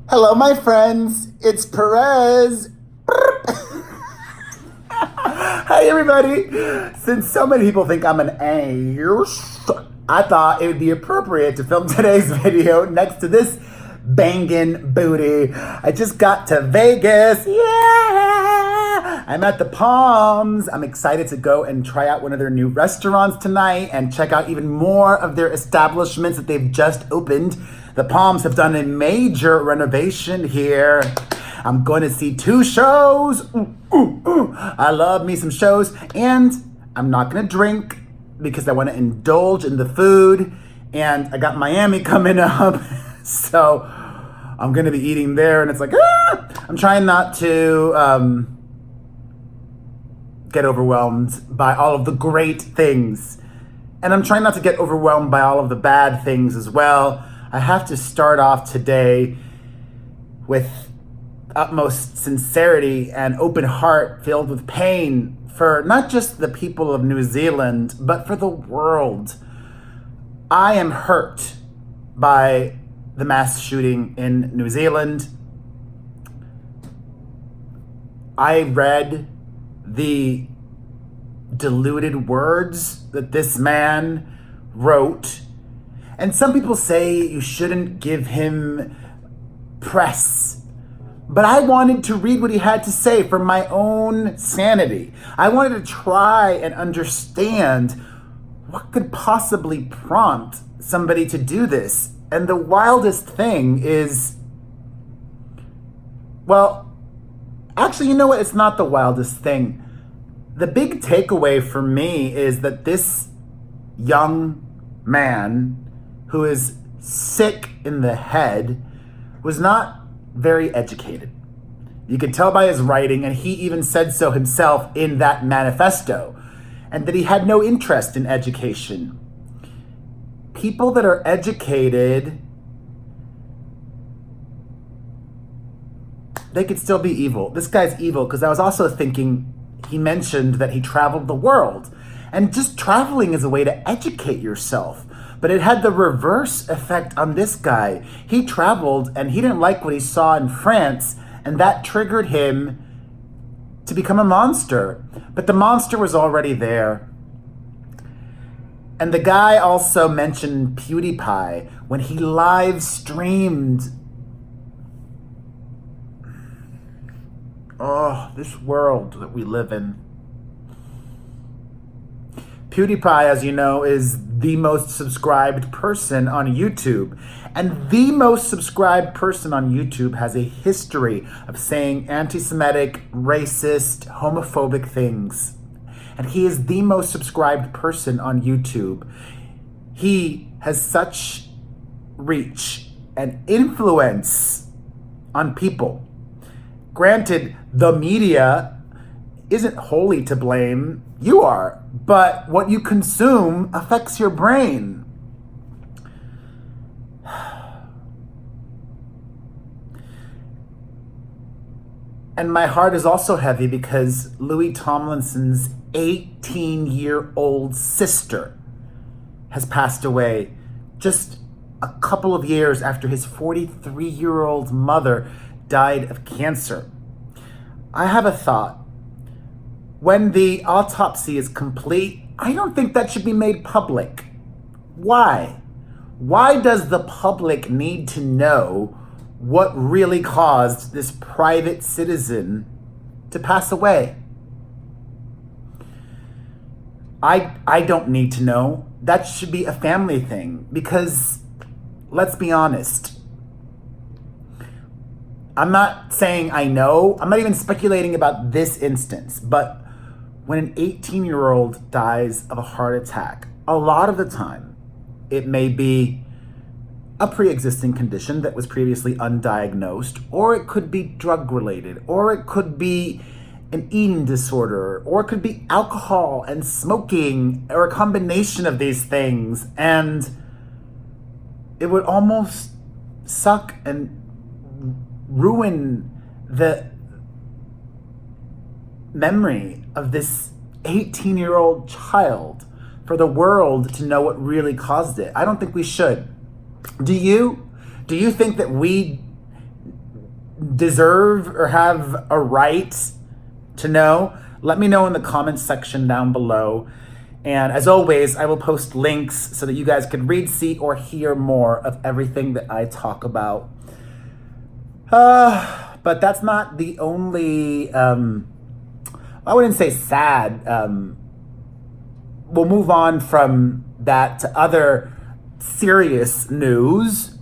Hello, my friends. It's Perez. Hi, everybody. Since so many people think I'm an ace, I thought it would be appropriate to film today's video next to this bangin' booty. I just got to Vegas. Yeah! I'm at the Palms. I'm excited to go and try out one of their new restaurants tonight and check out even more of their establishments that they've just opened. The Palms have done a major renovation here. I'm going to see 2 shows. I love me some shows. And I'm not going to drink because I want to indulge in the food. And I got Miami coming up. So I'm going to be eating there. And it's like, I'm trying not to get overwhelmed by all of the great things. And I'm trying not to get overwhelmed by all of the bad things as well. I have to start off today with utmost sincerity and open heart filled with pain for not just the people of New Zealand, but for the world. I am hurt by the mass shooting in New Zealand. I read the deluded words that this man wrote. And some people say you shouldn't give him press. But I wanted to read what he had to say for my own sanity. I wanted to try and understand what could possibly prompt somebody to do this. And the wildest thing is, well, actually, you know what? It's not the wildest thing. The big takeaway for me is that this young man who is sick in the head was not very educated. You could tell by his writing, and he even said so himself in that manifesto, and that he had no interest in education. People that are educated, they could still be evil. This guy's evil because I was also thinking, he mentioned that he traveled the world, and just traveling is a way to educate yourself. But it had the reverse effect on this guy. He traveled and he didn't like what he saw in France, and that triggered him to become a monster. But the monster was already there. And the guy also mentioned PewDiePie when he live streamed. Oh, this world that we live in. PewDiePie, as you know, is the most subscribed person on YouTube. And the most subscribed person on YouTube has a history of saying anti-Semitic, racist, homophobic things. And he is the most subscribed person on YouTube. He has such reach and influence on people. Granted, the media isn't wholly to blame. You are. But what you consume affects your brain. And my heart is also heavy because Louis Tomlinson's 18-year-old sister has passed away just a couple of years after his 43-year-old mother died of cancer. I have a thought. When the autopsy is complete, I don't think that should be made public. Why? Why does the public need to know what really caused this private citizen to pass away? I don't need to know. That should be a family thing because, let's be honest, I'm not saying I know. I'm not even speculating about this instance, but when an 18-year-old dies of a heart attack, a lot of the time, it may be a pre-existing condition that was previously undiagnosed, or it could be drug-related, or it could be an eating disorder, or it could be alcohol and smoking, or a combination of these things. And it would almost suck and ruin the memory of this 18-year-old child for the world to know what really caused it. I don't think we should. Do you? Do you think that we deserve or have a right to know, let me know in the comments section down below. And as always, I will post links so that you guys can read, see, or hear more of everything that I talk about. But that's not the only, I wouldn't say sad. We'll move on from that to other serious news.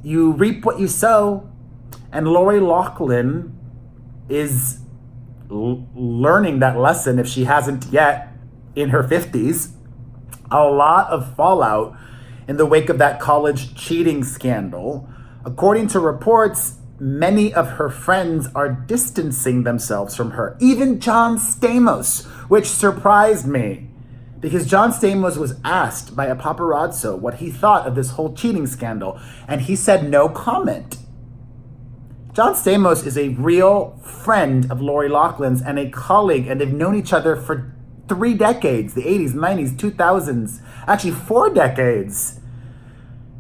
You reap what you sow, and Lori Loughlin is learning that lesson if she hasn't yet in her 50s. A lot of fallout in the wake of that college cheating scandal. According to reports, many of her friends are distancing themselves from her. Even John Stamos, which surprised me, because John Stamos was asked by a paparazzo what he thought of this whole cheating scandal, and he said no comment. John Stamos is a real friend of Lori Loughlin's and a colleague, and they've known each other for 3 decades, the 80s, 90s, 2000s, actually 4 decades.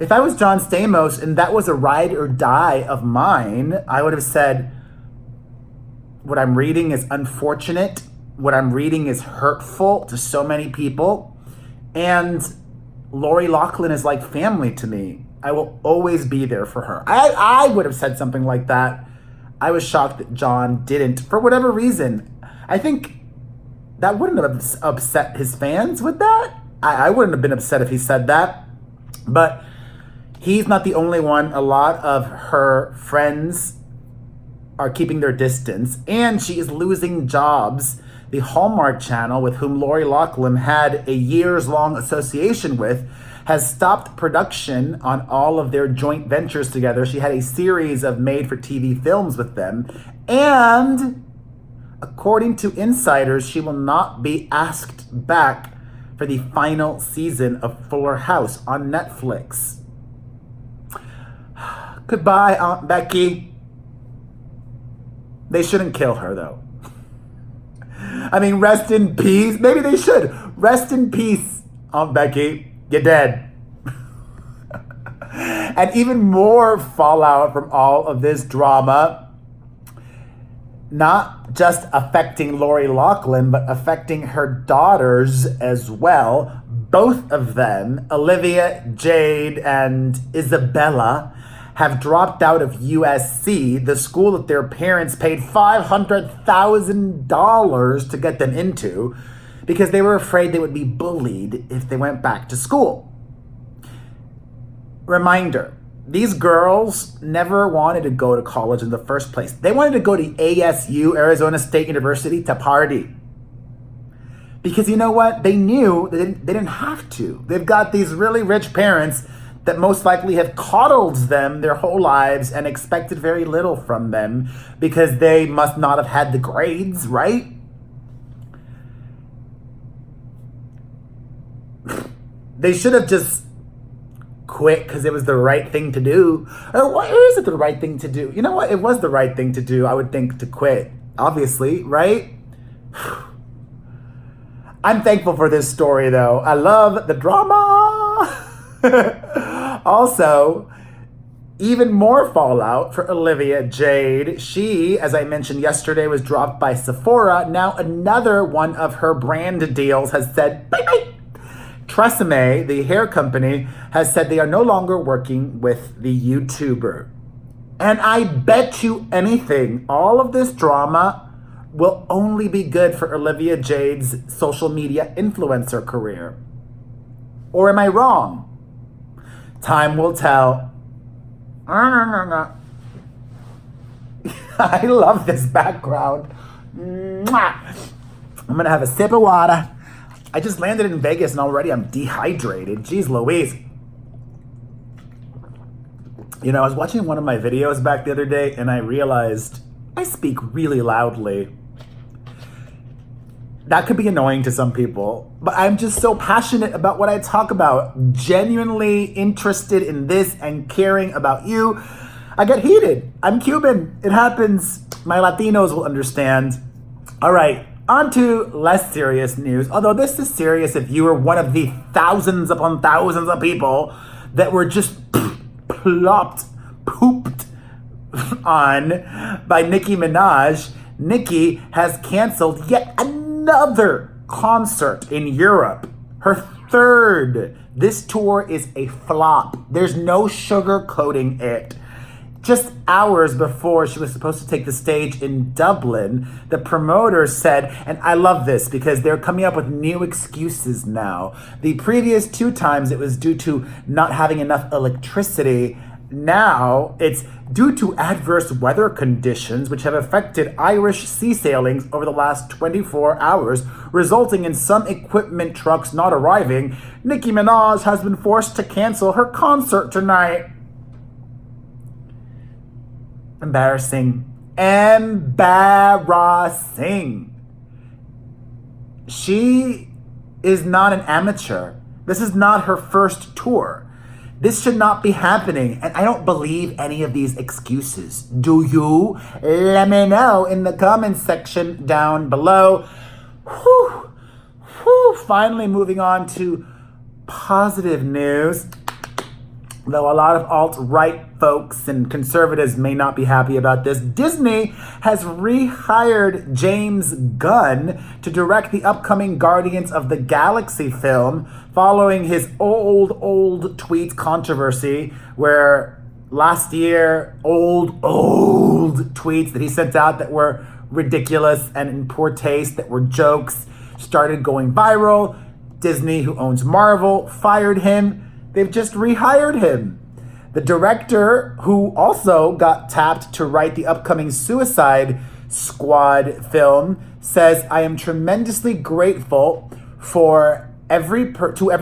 If I was John Stamos and that was a ride or die of mine, I would have said, what I'm reading is unfortunate, what I'm reading is hurtful to so many people, and Lori Loughlin is like family to me. I will always be there for her. I would have said something like that. I was shocked that John didn't, for whatever reason. I think that wouldn't have upset his fans, would that? I wouldn't have been upset if he said that. But he's not the only one. A lot of her friends are keeping their distance, and she is losing jobs. The Hallmark channel, with whom Lori Loughlin had a years-long association with, has stopped production on all of their joint ventures together. She had a series of made-for-TV films with them. And according to insiders, she will not be asked back for the final season of Fuller House on Netflix. Goodbye, Aunt Becky. They shouldn't kill her, though. I mean, rest in peace. Maybe they should. Rest in peace, Aunt Becky. You're dead. And even more fallout from all of this drama, not just affecting Lori Loughlin, but affecting her daughters as well. Both of them, Olivia Jade and Isabella, have dropped out of USC, the school that their parents paid $500,000 to get them into, because they were afraid they would be bullied if they went back to school. Reminder, these girls never wanted to go to college in the first place. They wanted to go to ASU, Arizona State University, to party. Because you know what? They knew they didn't have to. They've got these really rich parents that most likely have coddled them their whole lives and expected very little from them because they must not have had the grades, right? They should have just quit because it was the right thing to do. Or is it the right thing to do? You know what? It was the right thing to do, I would think, to quit. Obviously, right? I'm thankful for this story, though. I love the drama. Also, even more fallout for Olivia Jade. She, as I mentioned yesterday, was dropped by Sephora. Now another one of her brand deals has said bye-bye. Tresemme, the hair company, has said they are no longer working with the YouTuber. And I bet you anything, all of this drama will only be good for Olivia Jade's social media influencer career. Or am I wrong? Time will tell. I love this background. I'm gonna have a sip of water. I just landed in Vegas and already I'm dehydrated. Jeez Louise. You know, I was watching one of my videos back the other day and I realized I speak really loudly. That could be annoying to some people, but I'm just so passionate about what I talk about, genuinely interested in this and caring about you. I get heated. I'm Cuban. It happens. My Latinos will understand. All right, on to less serious news, although this is serious if you were one of the thousands upon thousands of people that were just pooped on by Nicki Minaj, Nicki has canceled yet another concert in Europe. Her third. This tour is a flop. There's no sugarcoating it. Just hours before she was supposed to take the stage in Dublin, the promoters said, and I love this because they're coming up with new excuses now. The previous 2 times it was due to not having enough electricity. Now it's due to adverse weather conditions which have affected Irish sea sailings over the last 24 hours, resulting in some equipment trucks not arriving. Nicki Minaj has been forced to cancel her concert tonight. Embarrassing. She is not an amateur. This is not her first tour. This should not be happening. And I don't believe any of these excuses. Do you? Let me know in the comments section down below. Whew. Finally moving on to positive news. Though a lot of alt-right folks and conservatives may not be happy about this, Disney has rehired James Gunn to direct the upcoming Guardians of the Galaxy film following his old tweets controversy where last year, old tweets that he sent out that were ridiculous and in poor taste, that were jokes, started going viral. Disney, who owns Marvel, fired him. They've just rehired him. The director, who also got tapped to write the upcoming Suicide Squad film, says, I am tremendously grateful to every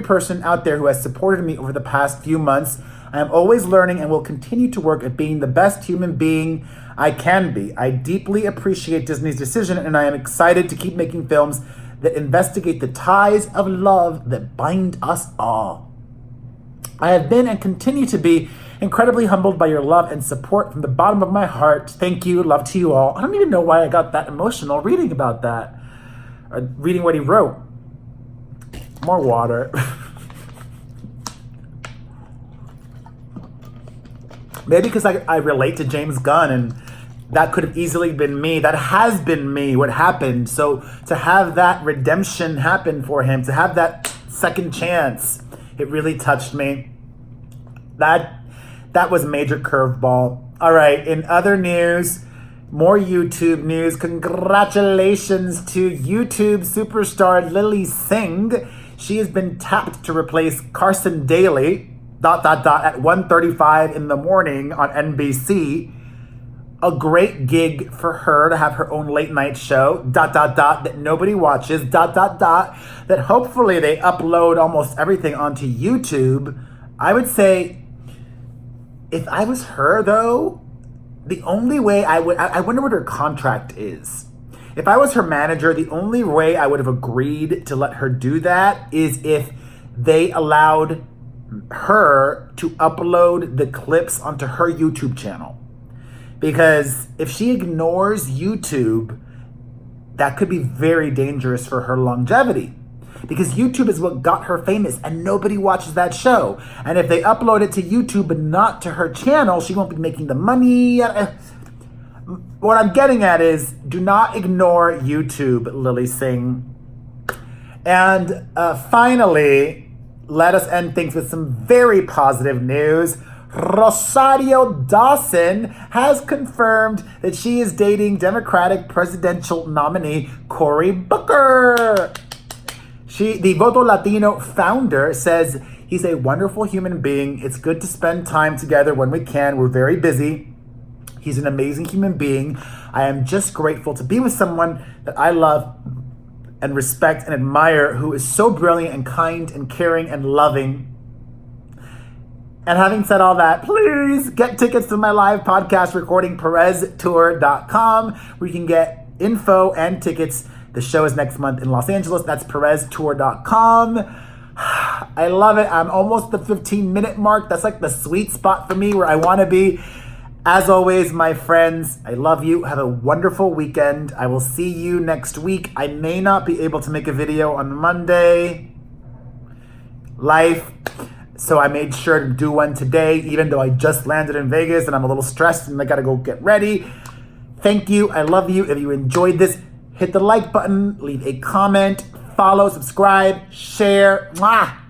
person out there who has supported me over the past few months. I am always learning and will continue to work at being the best human being I can be. I deeply appreciate Disney's decision, and I am excited to keep making films that investigate the ties of love that bind us all. I have been and continue to be incredibly humbled by your love and support from the bottom of my heart. Thank you. Love to you all. I don't even know why I got that emotional reading about that. Reading what he wrote. More water. Maybe because I relate to James Gunn, and that could have easily been me. That has been me, what happened. So to have that redemption happen for him, to have that second chance, it really touched me. That was a major curveball. All right, in other news, more YouTube news. Congratulations to YouTube superstar Lilly Singh. She has been tapped to replace Carson Daly, at 1:35 in the morning on NBC. A great gig for her to have her own late night show, that nobody watches, that hopefully they upload almost everything onto YouTube. I would say, if I was her though, the only way I wonder what her contract is. If I was her manager, the only way I would have agreed to let her do that is if they allowed her to upload the clips onto her YouTube channel. Because if she ignores YouTube, that could be very dangerous for her longevity. Because YouTube is what got her famous and nobody watches that show. And if they upload it to YouTube but not to her channel, she won't be making the money. What I'm getting at is, do not ignore YouTube, Lilly Singh. And finally, let us end things with some very positive news. Rosario Dawson has confirmed that she is dating Democratic presidential nominee Cory Booker. The Voto Latino founder says he's a wonderful human being. It's good to spend time together when we can. We're very busy. He's an amazing human being. I am just grateful to be with someone that I love and respect and admire, who is so brilliant and kind and caring and loving. And having said all that, please get tickets to my live podcast recording, PerezTour.com, where you can get info and tickets. The show is next month in Los Angeles. That's PerezTour.com. I love it. I'm almost the 15-minute mark. That's like the sweet spot for me, where I want to be. As always, my friends, I love you. Have a wonderful weekend. I will see you next week. I may not be able to make a video on Monday. Life. So I made sure to do one today, even though I just landed in Vegas and I'm a little stressed and I gotta go get ready. Thank you. I love you. If you enjoyed this, hit the like button, leave a comment, follow, subscribe, share. Mwah!